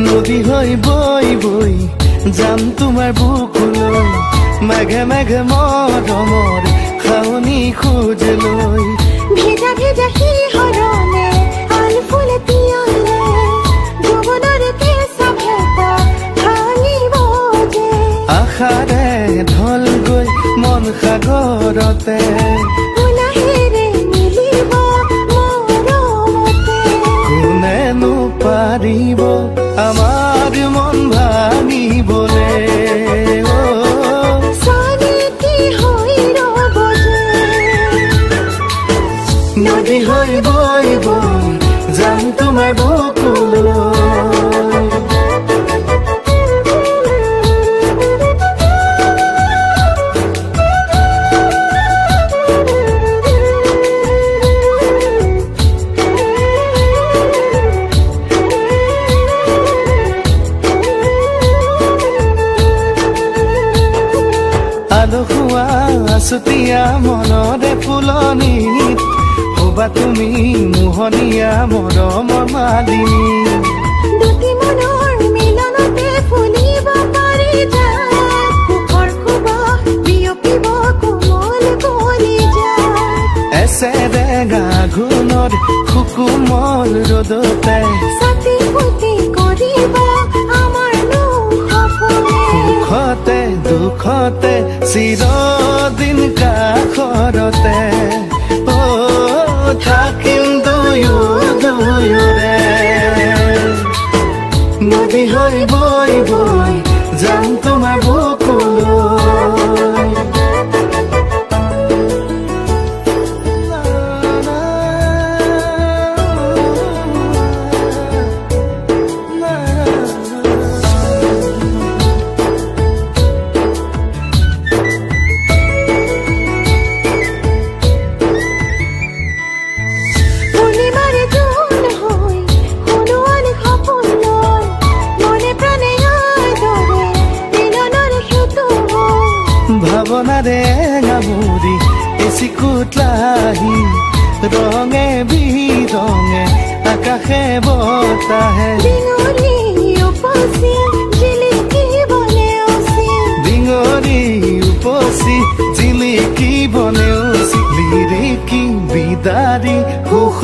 নদী হৈ বৈ বৈ যাম তোমাৰ বুকুলৈ মেঘে মেঘে মৰমৰ খাৱনি খোজ লৈ ভেজা ভেজা শিহৰণে আল ফুলে পিয়লে যৌৱনৰ কেঁচা ভেটা ভাঙিব যে আশাৰে ঢল গৈ মন সাগৰতে লাহেৰে মিলিব মৰমতে কোনেনো পাৰিব আমাৰ মন ভাঙিবলে নদী হৈ বৈ বৈ যাম তোমাৰ বুকুলৈ আলসুৱা আছুতীয়া মনৰে ফুলনিত হবা তুমি মোহনীয়া মৰমৰ মালিনী দুটি মনৰ মিলনতে ফুলিব পাৰিজাত সুখৰ সুবাস বিয়পিব কোমল কলিজাত এছেৰেঙা ঘূৰ্ণৰ সুকুমল ৰ'দতে ছাতি পুতি কৰিব আমাৰ সপোনে সুখতে দুখতে চিৰদিন কাষৰতে থাকিম দুয়ো দুয়োৰে নদী হৈ বৈ বৈ যাম তোমাৰ বুকুলৈ ভাৱনাৰে গামুৰি এচিকুটলাহি ৰঙে বিৰঙে আকাশে বতাহে ডিঙৰি উপচি জিলিকিবলে জিলিকি বনে লিৰিকি বিদাৰি সুখ